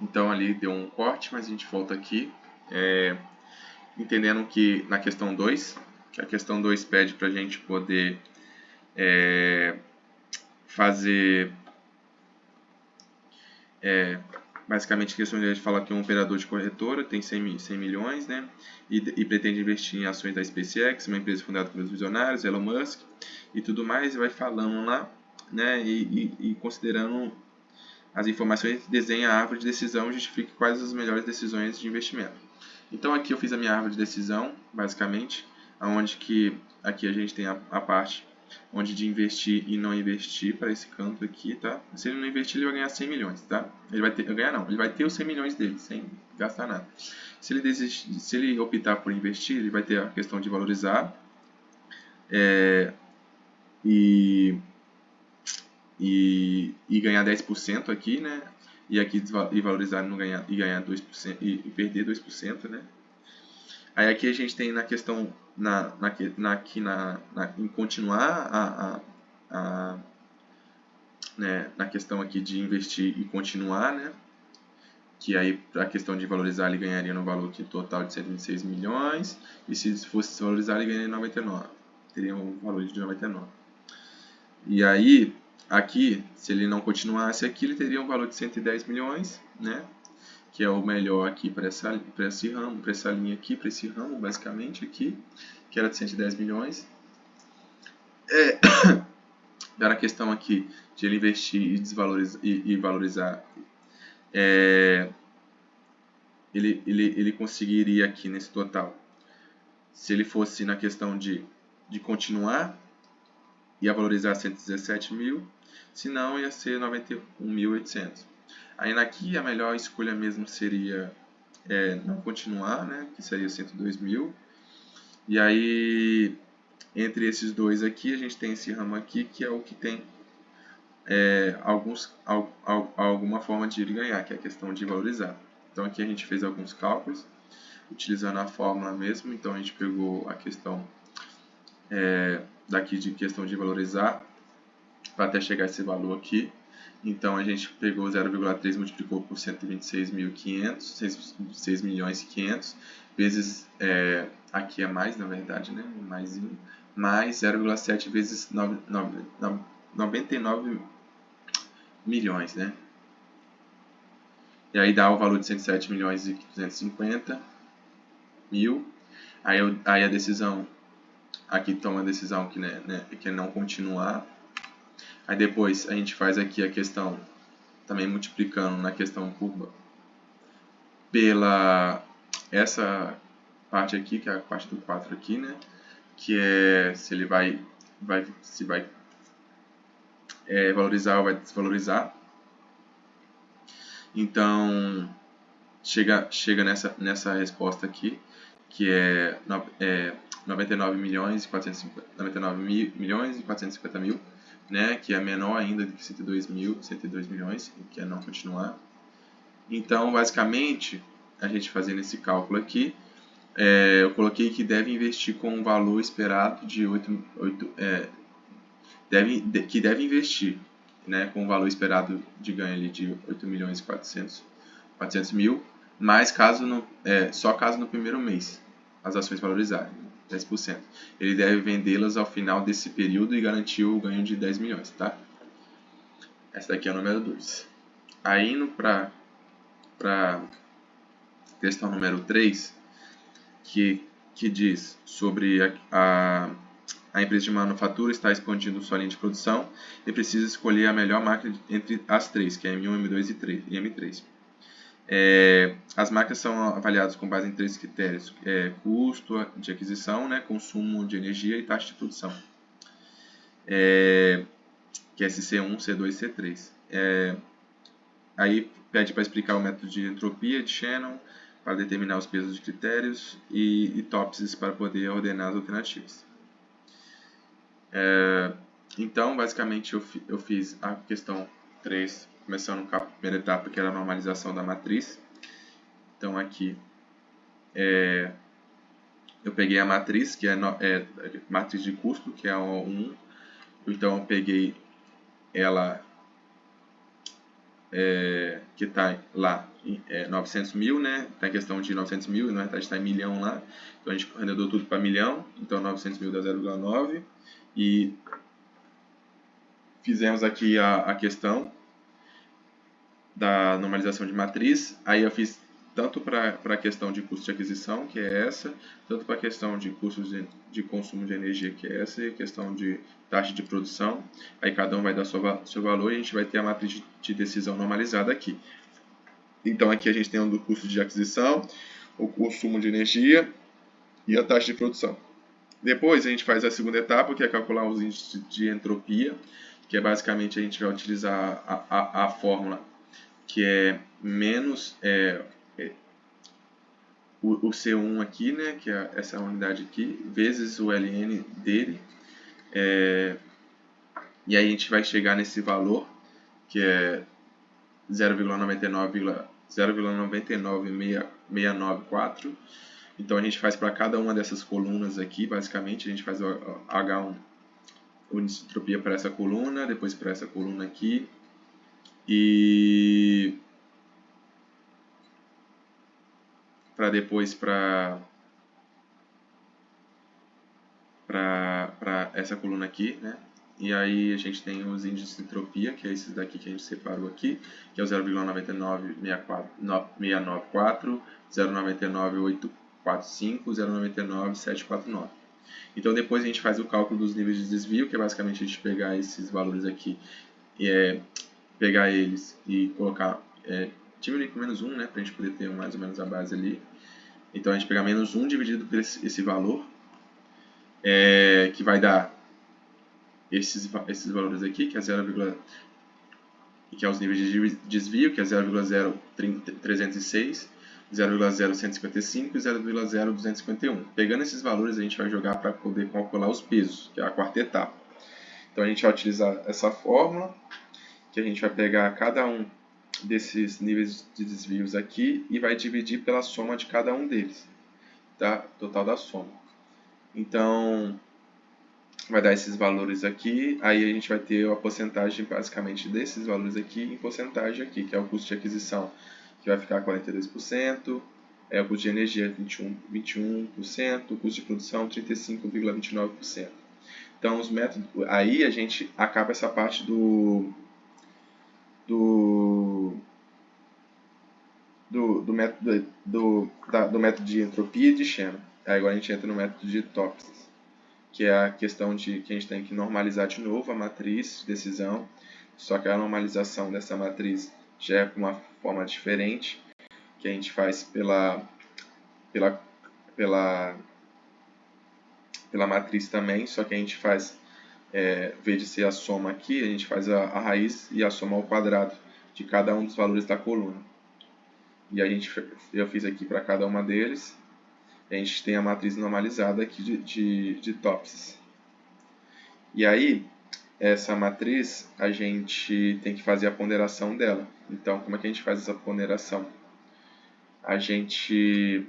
Então ali deu um corte, mas a gente volta aqui, entendendo que na questão 2, que a questão 2 pede para a gente poder fazer, basicamente, a questão de falar que um operador de corretora tem 100 milhões, né, e pretende investir em ações da SpaceX, uma empresa fundada pelos visionários, Elon Musk, e tudo mais, e vai falando lá, né, e considerando as informações, desenha a árvore de decisão e justifica quais as melhores decisões de investimento. Então aqui eu fiz a minha árvore de decisão, basicamente, onde que aqui a gente tem a parte onde de investir e não investir para esse canto aqui, tá? Se ele não investir, ele vai ganhar 100 milhões, tá? Ele vai ter, ganhar não, ele vai ter os 100 milhões dele, sem gastar nada. Se ele optar por investir, ele vai ter a questão de valorizar e ganhar 10% aqui, né? E aqui e valorizar não ganhar, e ganhar 2% e perder 2%, né? Aí aqui a gente tem na questão em continuar né, na questão aqui de investir e continuar, né? Que aí a questão de valorizar ele ganharia no valor aqui total de 126 milhões e se fosse valorizar ele ganharia 99, teria um valor de 99. E aí aqui, se ele não continuasse aqui, ele teria um valor de 110 milhões, né? Que é o melhor aqui para esse ramo, para essa linha aqui, para esse ramo, basicamente aqui, que era de 110 milhões. Era a questão aqui de ele investir e desvalorizar e valorizar, ele conseguiria aqui nesse total, se ele fosse na questão de continuar, ia valorizar 117 mil, se não ia ser 91.800. Aí aqui a melhor escolha mesmo seria não continuar, né, que seria 102 mil. E aí, entre esses dois aqui, a gente tem esse ramo aqui, que é o que tem alguma forma de ele ganhar, que é a questão de valorizar. Então aqui a gente fez alguns cálculos, utilizando a fórmula mesmo. Então a gente pegou a questão daqui de questão de valorizar, para até chegar a esse valor aqui. Então a gente pegou 0,3 multiplicou por 126.500, 6 milhões e 500, vezes, aqui é mais na verdade, né, mais 0,7 vezes 99 milhões, né. E aí dá o valor de 107 milhões e 250 mil. Aí a decisão, aqui toma a decisão que, que é não continuar. Aí depois a gente faz aqui a questão, também multiplicando na questão curva, pela essa parte aqui, que é a parte do 4 aqui, né? Que é se ele vai valorizar ou vai desvalorizar. Então, chega nessa resposta aqui, que é 99 milhões e 450 mil, né, que é menor ainda do que 102 milhões, que é não continuar. Então, basicamente, a gente fazendo esse cálculo aqui, eu coloquei que deve investir com um valor esperado de que deve investir, né, com um valor esperado de ganho ali de 8 milhões e 400 mil, mas só caso no primeiro mês as ações valorizarem 10%. Ele deve vendê-las ao final desse período e garantir o ganho de 10 milhões, tá? Essa daqui é a número 2. Aí indo para questão número 3, que diz sobre a empresa de manufatura está expandindo sua linha de produção e precisa escolher a melhor máquina entre as três, que é M1, M2 e M3. As máquinas são avaliadas com base em 3 critérios: custo de aquisição, né, consumo de energia e taxa de produção, que é C1, C2 e C3. Aí pede para explicar o método de entropia de Shannon para determinar os pesos de critérios e tópses para poder ordenar as alternativas. Então, basicamente, eu fiz a questão 3, começando com a primeira etapa, que era a normalização da matriz. Então, aqui, eu peguei a matriz, que é matriz de custo, que é o 1. Então, eu peguei ela que está lá 900 mil, né? Está em questão de 900 mil, na verdade está em milhão lá. Então a gente arredondou tudo para milhão, então 900 mil dá 0,9. E fizemos aqui a questão da normalização de matriz. Aí eu fiz tanto para a questão de custo de aquisição, que é essa, tanto para a questão de custos de consumo de energia, que é essa, e a questão de taxa de produção. Aí cada um vai dar seu valor e a gente vai ter a matriz de decisão normalizada aqui. Então aqui a gente tem o custo de aquisição, o consumo de energia e a taxa de produção. Depois a gente faz a segunda etapa, que é calcular os índices de entropia, que é basicamente a gente vai utilizar a fórmula que é menos o C1 aqui, né, que é essa unidade aqui, vezes o ln dele. E aí a gente vai chegar nesse valor, que é 0,99694. Então a gente faz para cada uma dessas colunas aqui, basicamente, a gente faz o H1, o índice de entropia para essa coluna, depois para essa coluna aqui, e para depois para essa coluna aqui, né? E aí a gente tem os índices de entropia, que é esses daqui que a gente separou aqui, que é o 0,99694, 0,99845, 0,99749. Então depois a gente faz o cálculo dos níveis de desvio, que é basicamente a gente pegar esses valores aqui, pegar eles e colocar, diminuir com menos 1, né, para a gente poder ter mais ou menos a base ali. Então a gente pega menos 1 dividido por esse valor, que vai dar esses valores aqui, que é 0, que é os níveis de desvio, que é 0,0306, 0,0155 e 0,0251. Pegando esses valores, a gente vai jogar para poder calcular os pesos, que é a quarta etapa. Então a gente vai utilizar essa fórmula, que a gente vai pegar cada um desses níveis de desvios aqui e vai dividir pela soma de cada um deles, tá? Total da soma. Então vai dar esses valores aqui, aí a gente vai ter a porcentagem basicamente desses valores aqui em porcentagem aqui, que é o custo de aquisição, que vai ficar 42%, o custo de energia 21%, o custo de produção 35,29%. Então os métodos, aí a gente acaba essa parte do método de entropia e de Shannon. Aí agora a gente entra no método de Topsis, que é a questão de que a gente tem que normalizar de novo a matriz de decisão, só que a normalização dessa matriz já é com uma forma diferente, que a gente faz pela matriz também, só que a gente faz, em vez de ser a soma aqui, a gente faz a raiz e a soma ao quadrado de cada um dos valores da coluna. E eu fiz aqui para cada uma deles. A gente tem a matriz normalizada aqui de Topsis. E aí, essa matriz, a gente tem que fazer a ponderação dela. Então, como é que a gente faz essa ponderação? A gente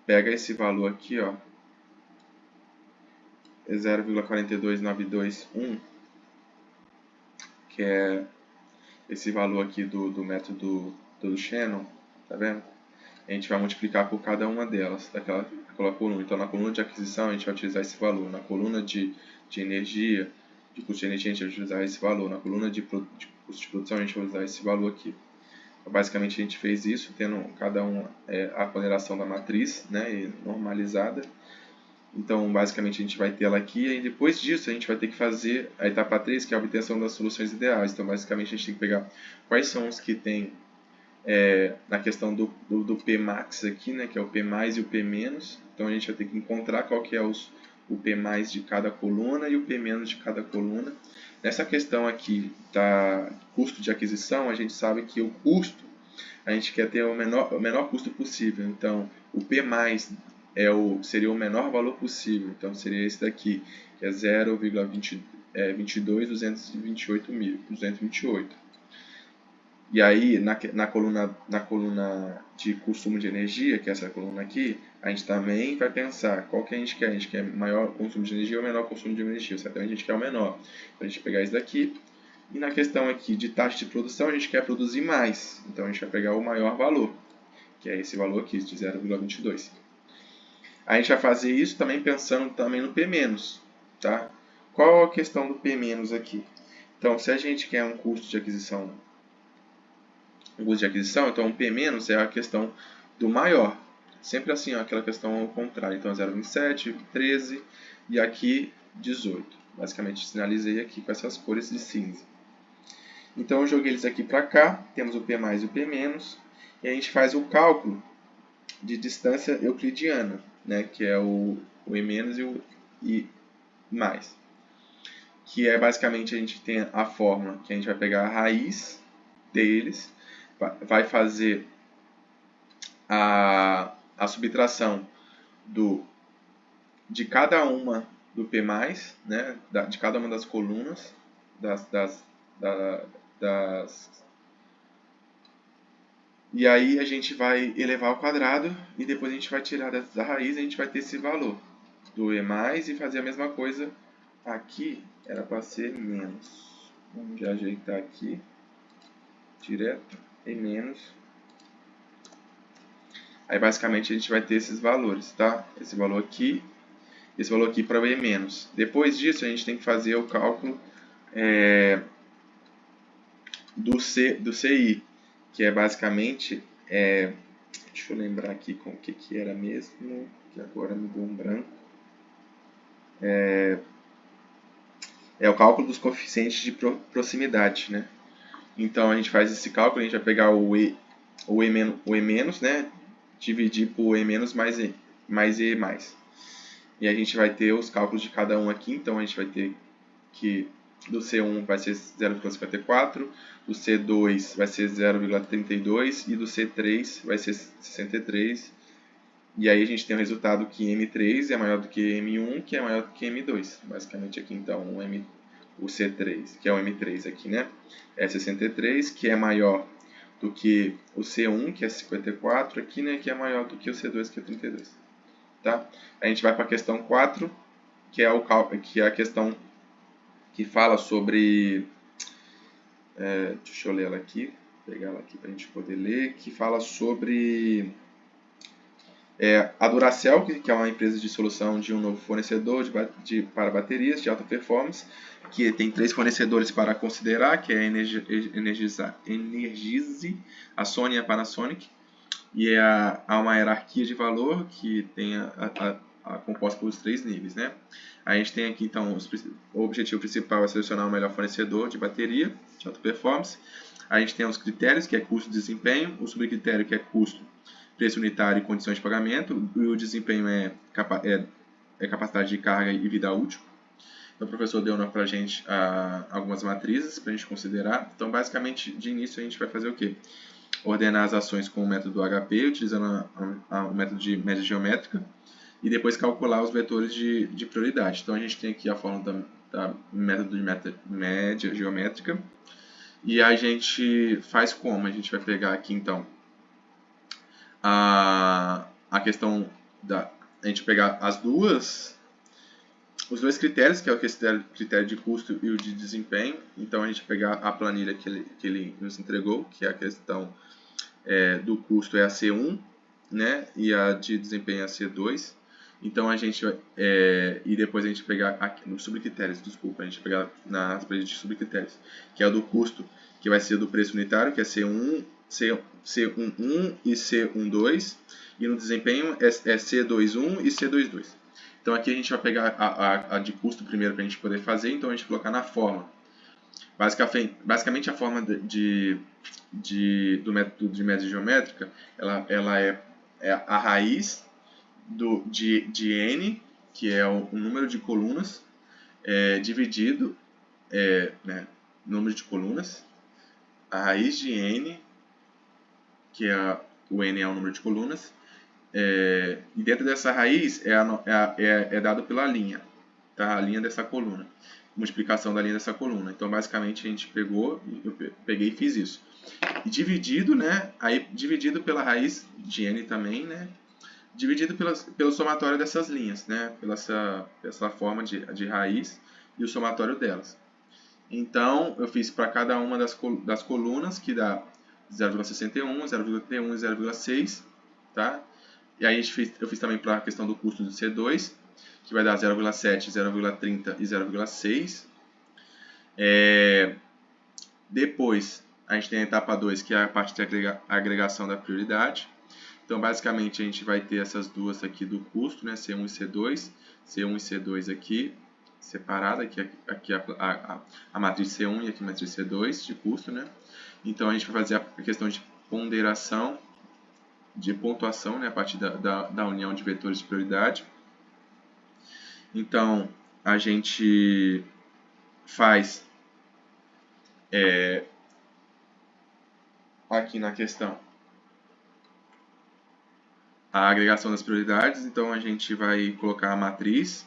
pega esse valor aqui, ó, 0,42921, que é esse valor aqui do método do Shannon, tá vendo? A gente vai multiplicar por cada uma delas, daquela coluna. Então, na coluna de aquisição, a gente vai utilizar esse valor. Na coluna de energia, de custo de energia, a gente vai utilizar esse valor. Na coluna de custo de produção, a gente vai usar esse valor aqui. Então, basicamente, a gente fez isso, tendo cada uma a ponderação da matriz, né, normalizada. Então, basicamente, a gente vai ter ela aqui, e depois disso a gente vai ter que fazer a etapa 3, que é a obtenção das soluções ideais. Então, basicamente, a gente tem que pegar quais são os que tem na questão do Pmax aqui, né, que é o P mais e o P menos. Então, a gente vai ter que encontrar qual que é o P mais de cada coluna e o P menos de cada coluna. Nessa questão aqui da custo de aquisição, a gente sabe que o custo, a gente quer ter o menor custo possível. Então, o P mais seria o menor valor possível. Então, seria esse daqui, que é 0,228.228. E aí, na coluna de consumo de energia, que é essa coluna aqui, a gente também vai pensar qual que a gente quer. A gente quer maior consumo de energia ou menor consumo de energia. Certamente a gente quer o menor. Então, a gente vai pegar esse daqui E na questão aqui de taxa de produção, a gente quer produzir mais. Então, a gente vai pegar o maior valor, que é esse valor aqui, de 0,22. A gente vai fazer isso também pensando também no P-, tá? Qual a questão do P- aqui? Então, se a gente quer um custo de aquisição, então o P- é a questão do maior. Sempre assim, ó, aquela questão ao contrário. Então, 0,27, 13 e aqui 18. Basicamente, sinalizei aqui com essas cores de cinza. Então, eu joguei eles aqui para cá. Temos o P+, e o P-, e a gente faz o cálculo de distância euclidiana, né, que é o E- e o I+. Que é basicamente a gente tem a fórmula que a gente vai pegar a raiz deles, vai fazer a subtração de cada uma do P+, né, de cada uma das colunas, e aí a gente vai elevar ao quadrado e depois a gente vai tirar da raiz e a gente vai ter esse valor do E+, e fazer a mesma coisa aqui, era para ser menos. Vamos ajeitar aqui, direto, E-. Aí basicamente a gente vai ter esses valores, tá? Esse valor aqui para o E-. Depois disso a gente tem que fazer o cálculo do CI, que é basicamente, deixa eu lembrar aqui com o que era mesmo, que agora me deu um branco. É o cálculo dos coeficientes de proximidade, né? Então a gente faz esse cálculo, a gente vai pegar o E-, né? Dividir por E- mais E+. E a gente vai ter os cálculos de cada um aqui, então a gente vai ter que do C1 vai ser 0,54, do C2 vai ser 0,32 e do C3 vai ser 63. E aí a gente tem o resultado que M3 é maior do que M1, que é maior do que M2. Basicamente aqui então o C3, que é o M3 aqui, né? É 63, que é maior do que o C1, que é 54 aqui, né? Que é maior do que o C2, que é 32. Tá? A gente vai para a questão 4, que é a questão que fala sobre... deixa eu ler ela aqui, pegar ela aqui para a gente poder ler, que fala sobre a Duracell, que é uma empresa de solução de um novo fornecedor para baterias de alta performance, que tem 3 fornecedores para considerar, que é a Energize, a Sony e a Panasonic, e há uma hierarquia de valor que tem composta por 3 níveis, né? A gente tem aqui, então, o objetivo principal é selecionar o melhor fornecedor de bateria de alta performance. A gente tem os critérios, que é custo e desempenho, o subcritério, que é custo, preço unitário e condições de pagamento, e o desempenho é capacidade de carga e vida útil. Então, o professor deu para a gente algumas matrizes para a gente considerar. Então, basicamente, de início, a gente vai fazer o quê? Ordenar as ações com o método HP, utilizando o método de média geométrica, e depois calcular os vetores de prioridade. Então, a gente tem aqui a fórmula da método de média geométrica, e a gente faz como? A gente vai pegar aqui, então, a questão a gente pegar os dois critérios, que é o critério de custo e o de desempenho. Então a gente pegar a planilha que ele nos entregou, que é a questão do custo é a C1, né, e a de desempenho é a C2. Então a gente e depois a gente pegar nos subcritérios, desculpa, a gente pegar nas planilhas de subcritérios, que é o do custo, que vai ser do preço unitário, que é C1, C11 e C12, e no desempenho é C21 e C22. Então aqui a gente vai pegar a de custo primeiro para a gente poder fazer, então a gente colocar na fórmula. Basicamente a forma do método de média geométrica, ela é a raiz de n, que é o número de colunas, dividido, né, número de colunas, a raiz de n, que o n é o número de colunas, e dentro dessa raiz é dado pela linha, tá? A linha dessa coluna, multiplicação da linha dessa coluna. Então basicamente a gente peguei e fiz isso. E dividido, né? Aí dividido pela raiz de n também, né? Dividido pelo somatório dessas linhas, né? Pela essa forma de raiz e o somatório delas. Então, eu fiz para cada uma das colunas, que dá 0,61, 0,31 e 0,6, tá? E aí eu fiz também para a questão do custo do C2, que vai dar 0,7, 0,30 e 0,6. Depois, a gente tem a etapa 2, que é a parte de agregação da prioridade. Então, basicamente, a gente vai ter essas duas aqui do custo, né? C1 e C2. C1 e C2 aqui, separada. Aqui a matriz C1 e aqui a matriz C2 de custo, né? Então, a gente vai fazer a questão de ponderação, de pontuação, né? A partir da união de vetores de prioridade. Então, a gente faz aqui na questão a agregação das prioridades. Então, a gente vai colocar a matriz.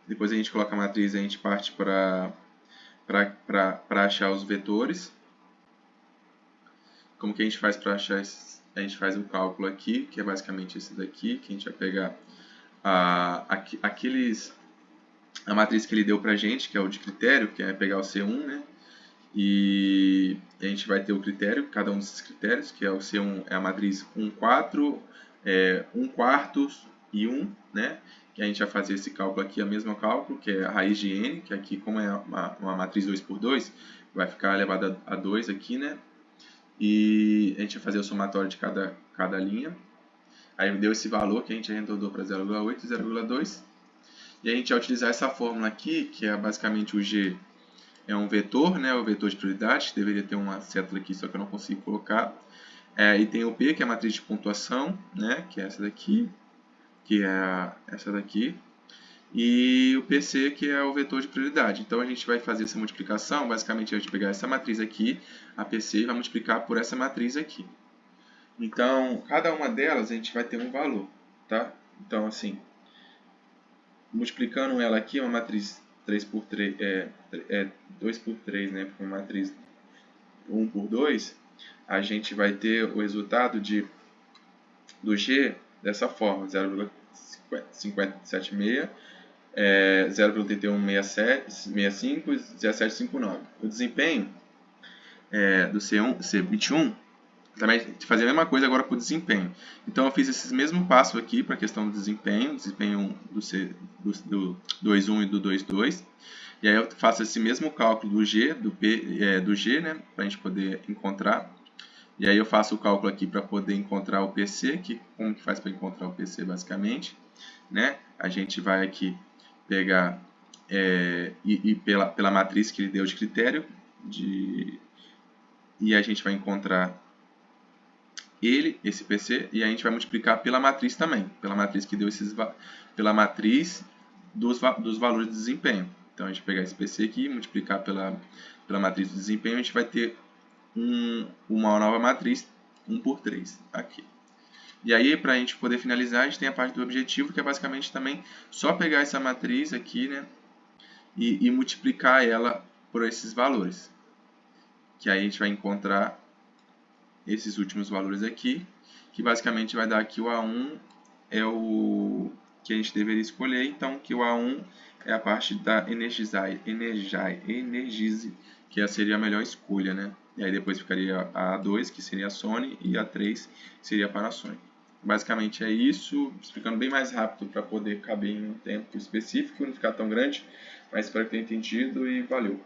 Depois a gente coloca a matriz e a gente parte para achar os vetores. Como que a gente faz para achar esses? A gente faz o cálculo aqui, que é basicamente esse daqui, que a gente vai pegar a matriz que ele deu para a gente, que é o de critério, que é pegar o C1, né? E a gente vai ter o critério, cada um desses critérios, que é o C1 é a matriz 1, 4, 1 quarto e 1, né? Que a gente vai fazer esse cálculo aqui, o mesmo cálculo, que é a raiz de n, que aqui, como é uma matriz 2 por 2, vai ficar elevado a 2 aqui, né? E a gente vai fazer o somatório de cada linha. Aí deu esse valor que a gente arredondou para 0,8 e 0,2. E a gente vai utilizar essa fórmula aqui, que é basicamente o G é um vetor, né? O vetor de prioridade, que deveria ter uma seta aqui, só que eu não consigo colocar. E tem o P, que é a matriz de pontuação, né? Que é essa daqui, que é essa daqui. E o PC, que é o vetor de prioridade. Então, a gente vai fazer essa multiplicação, basicamente a gente pegar essa matriz aqui, a PC, e vai multiplicar por essa matriz aqui. Então, cada uma delas a gente vai ter um valor, tá? Então, assim, multiplicando ela aqui, uma matriz 3 por 3, 2 por 3, né? Uma matriz 1 por 2, a gente vai ter o resultado do G dessa forma, 0,576, 0,8165 e 1759. O desempenho do C21 também fazer a mesma coisa agora para o desempenho. Então eu fiz esse mesmo passo aqui para a questão do desempenho do 2.1 e do 2.2. E aí eu faço esse mesmo cálculo do G, do G, né, para a gente poder encontrar. E aí eu faço o cálculo aqui para poder encontrar o PC, que como que faz para encontrar o PC basicamente, né? A gente vai aqui pegar pela matriz que ele deu de critério, e a gente vai encontrar esse PC, e a gente vai multiplicar pela matriz também, pela matriz que deu pela matriz dos valores de desempenho. Então a gente pegar esse PC aqui, multiplicar pela matriz do desempenho, a gente vai ter uma nova matriz 1 por 3 aqui. E aí, para a gente poder finalizar, a gente tem a parte do objetivo, que é basicamente também só pegar essa matriz aqui, né, e multiplicar ela por esses valores. Que aí a gente vai encontrar esses últimos valores aqui, que basicamente vai dar aqui o A1 é o que a gente deveria escolher, então que o A1 é a parte da Energize, que seria a melhor escolha, né? E aí depois ficaria a A2, que seria a Sony, e a A3, que seria a Panasonic. Basicamente é isso, explicando bem mais rápido para poder caber em um tempo específico, não ficar tão grande, mas espero que tenha entendido e valeu!